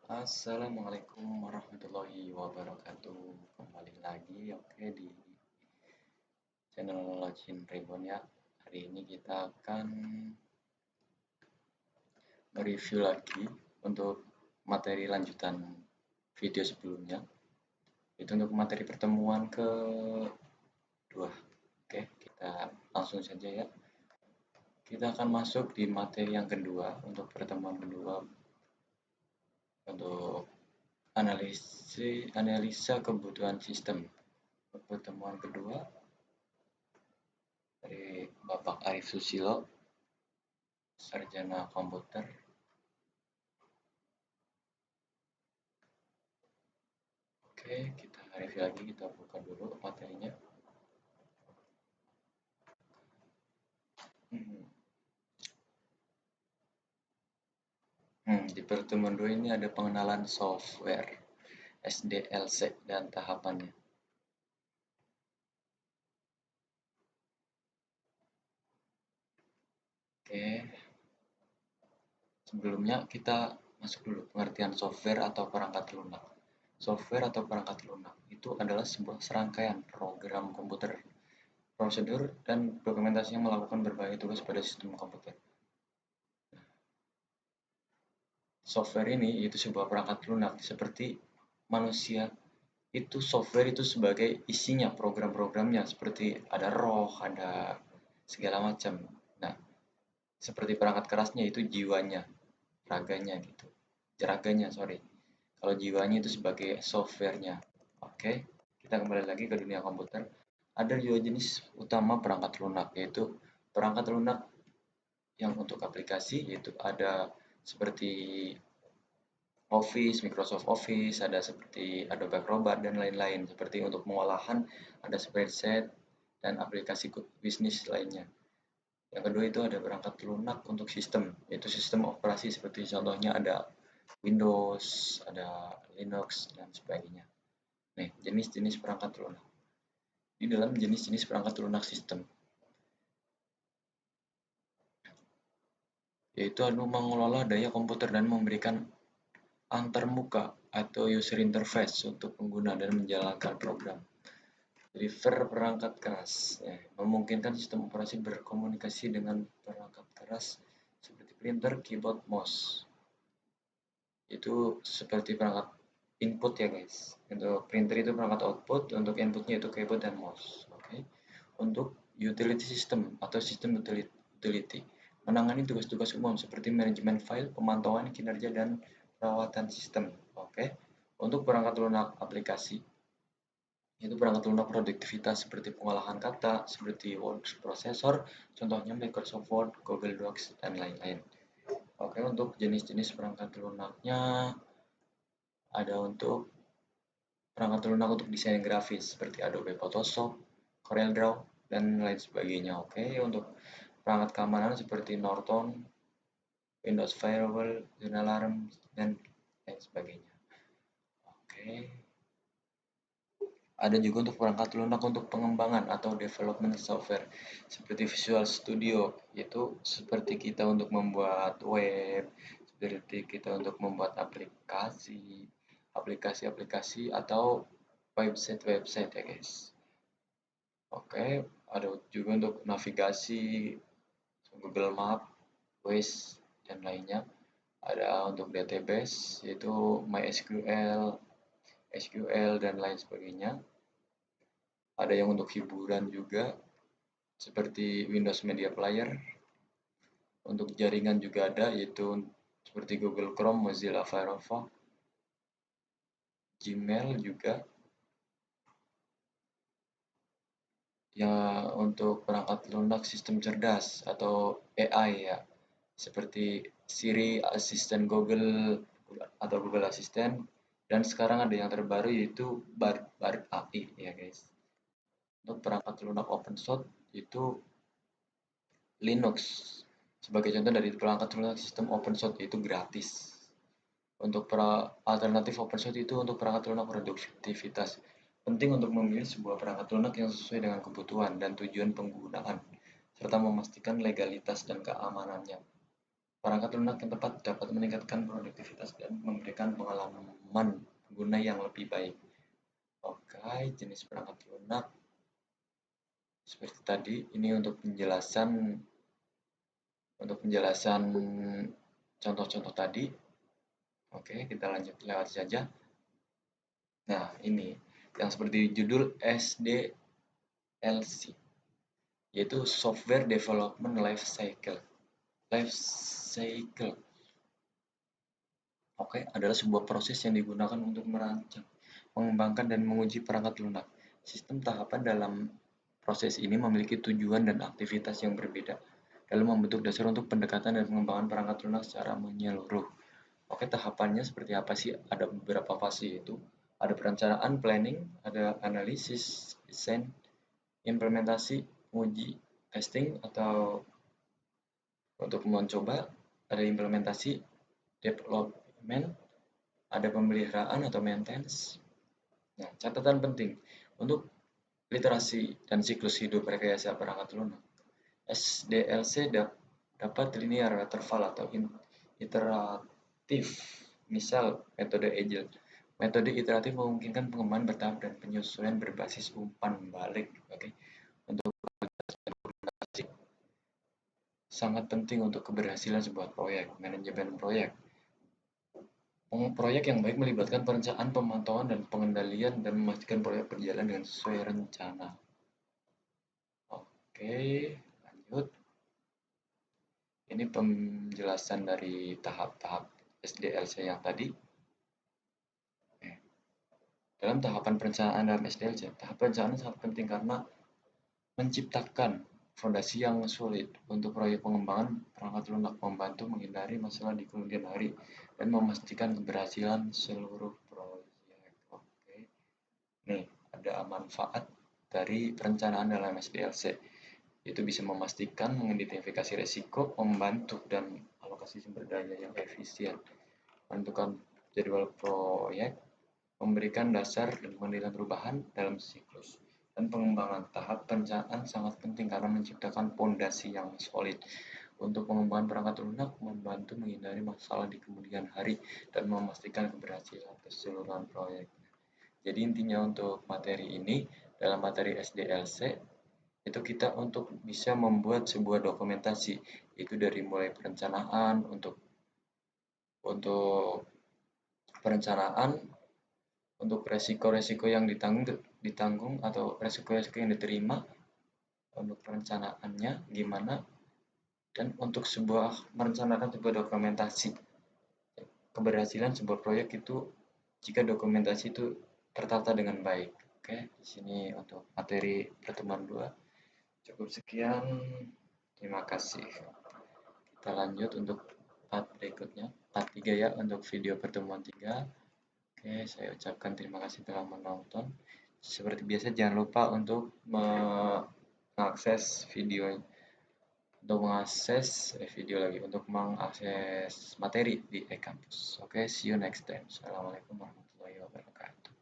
Assalamualaikum warahmatullahi wabarakatuh. Kembali lagi di channel Login Ribbon ya. Hari ini kita akan mereview lagi untuk materi lanjutan video sebelumnya. Itu untuk materi pertemuan kedua. Oke, kita langsung saja ya. Kita akan masuk di materi yang kedua untuk pertemuan kedua untuk analisa kebutuhan sistem. Pertemuan kedua dari Bapak Arif Susilo, Sarjana Komputer. Oke, kita review lagi, kita buka dulu materinya. Di pertemuan 2 ini ada pengenalan software, SDLC, dan tahapannya. Oke, sebelumnya kita masuk dulu pengertian software atau perangkat lunak. Software atau perangkat lunak itu adalah sebuah serangkaian program komputer, prosedur, dan dokumentasi yang melakukan berbagai tugas pada sistem komputer. Software ini itu sebuah perangkat lunak seperti manusia. Itu software itu sebagai isinya, program-programnya seperti ada roh, ada segala macam. Nah, seperti perangkat kerasnya itu jiwanya, raganya gitu. Raganya, sorry. Kalau jiwanya itu sebagai softwarenya. Oke, kita kembali lagi ke dunia komputer. Ada dua jenis utama perangkat lunak, yaitu perangkat lunak yang untuk aplikasi, yaitu ada seperti Office, Microsoft Office, ada seperti Adobe Acrobat dan lain-lain. Seperti untuk pengolahan ada spreadsheet dan aplikasi bisnis lainnya. Yang kedua itu ada perangkat lunak untuk sistem, yaitu sistem operasi seperti contohnya ada Windows, ada Linux dan sebagainya. Nih, jenis-jenis perangkat lunak. Di dalam jenis-jenis perangkat lunak sistem, yaitu mengelola daya komputer dan memberikan antarmuka atau user interface untuk pengguna dan menjalankan program. Driver perangkat keras memungkinkan sistem operasi berkomunikasi dengan perangkat keras seperti printer, keyboard, mouse. Itu seperti perangkat input ya guys. Untuk printer itu perangkat output, untuk inputnya itu keyboard dan mouse. Oke. Untuk utility system atau sistem utility menangani tugas-tugas umum seperti manajemen file, pemantauan kinerja dan perawatan sistem. Oke. Untuk perangkat lunak aplikasi itu perangkat lunak produktivitas seperti pengolahan kata, seperti word processor, contohnya Microsoft Word, Google Docs, dan lain-lain. Oke, untuk jenis-jenis perangkat lunaknya ada untuk perangkat lunak untuk desain grafis seperti Adobe Photoshop, CorelDRAW, dan lain sebagainya. Oke, untuk perangkat keamanan seperti Norton, Windows Firewall, Alarm, dan lain sebagainya. Oke. Ada juga untuk perangkat lunak untuk pengembangan atau development software seperti Visual Studio, yaitu seperti kita untuk membuat web, seperti kita untuk membuat aplikasi atau website ya guys. Oke, ada juga untuk navigasi, Google Map, Waze, dan lainnya. Ada untuk database, yaitu MySQL, SQL, dan lain sebagainya. Ada yang untuk hiburan juga, seperti Windows Media Player. Untuk jaringan juga ada, yaitu seperti Google Chrome, Mozilla Firefox, Gmail juga. Ya, untuk perangkat lunak sistem cerdas atau AI ya, seperti Siri, asisten Google atau Google Assistant, dan sekarang ada yang terbaru yaitu Bard AI ya guys. Untuk perangkat lunak open source itu Linux. Sebagai contoh dari perangkat lunak sistem open source itu gratis. Untuk alternatif open source itu untuk perangkat lunak produktivitas. Penting untuk memilih sebuah perangkat lunak yang sesuai dengan kebutuhan dan tujuan penggunaan, serta memastikan legalitas dan keamanannya. Perangkat lunak yang tepat dapat meningkatkan produktivitas dan memberikan pengalaman pengguna yang lebih baik. Oke, jenis perangkat lunak seperti tadi ini untuk penjelasan contoh-contoh tadi. Oke, kita lanjut lewat saja. Nah, ini yang seperti judul SDLC, yaitu Software Development Life Cycle. Life Cycle, oke, adalah sebuah proses yang digunakan untuk merancang, mengembangkan, dan menguji perangkat lunak. Sistem tahapan dalam proses ini memiliki tujuan dan aktivitas yang berbeda dalam membentuk dasar untuk pendekatan dan pengembangan perangkat lunak secara menyeluruh. Oke, tahapannya seperti apa sih? Ada beberapa fase, yaitu ada perencanaan, planning, ada analisis, desain, implementasi, uji, testing atau untuk mencoba, ada implementasi, development, ada pemeliharaan atau maintenance. Nah, catatan penting untuk literasi dan siklus hidup rekayasa perangkat lunak. SDLC dapat linear, waterfall, atau iteratif. Misal, metode Agile. Metode iteratif memungkinkan pengembangan bertahap dan penyesuaian berbasis umpan balik. Oke, untuk sangat penting untuk keberhasilan sebuah proyek. Manajemen proyek. Proyek yang baik melibatkan perencanaan, pemantauan, dan pengendalian dan memastikan proyek berjalan dengan sesuai rencana. Oke, lanjut. Ini penjelasan dari tahap-tahap SDLC yang tadi. Dalam tahapan perencanaan dalam SDLC, tahap perencanaan sangat penting karena menciptakan fondasi yang solid untuk proyek pengembangan perangkat lunak, membantu menghindari masalah di kemudian hari, dan memastikan keberhasilan seluruh proyek. Oke, nih ada manfaat dari perencanaan dalam SDLC. Itu bisa memastikan mengidentifikasi risiko, membantu dan alokasi sumber daya yang efisien, menentukan jadwal proyek, memberikan dasar dan mengendalikan perubahan dalam siklus. Dan pengembangan tahap perencanaan sangat penting karena menciptakan fondasi yang solid untuk pengembangan perangkat lunak, membantu menghindari masalah di kemudian hari, dan memastikan keberhasilan keseluruhan proyek. Jadi intinya untuk materi ini, dalam materi SDLC, itu kita untuk bisa membuat sebuah dokumentasi, itu dari mulai perencanaan, untuk perencanaan, untuk resiko-resiko yang ditanggung atau resiko-resiko yang diterima, untuk perencanaannya gimana, dan untuk merencanakan sebuah dokumentasi. Keberhasilan sebuah proyek itu jika dokumentasi itu tertata dengan baik. Oke, di sini untuk materi pertemuan 2 cukup sekian. Terima kasih. Kita lanjut untuk part berikutnya, part 3 ya, untuk video pertemuan 3. Oke, saya ucapkan terima kasih telah menonton. Seperti biasa, jangan lupa untuk mengakses video, untuk mengakses materi di eCampus. Oke, see you next time. Assalamualaikum warahmatullahi wabarakatuh.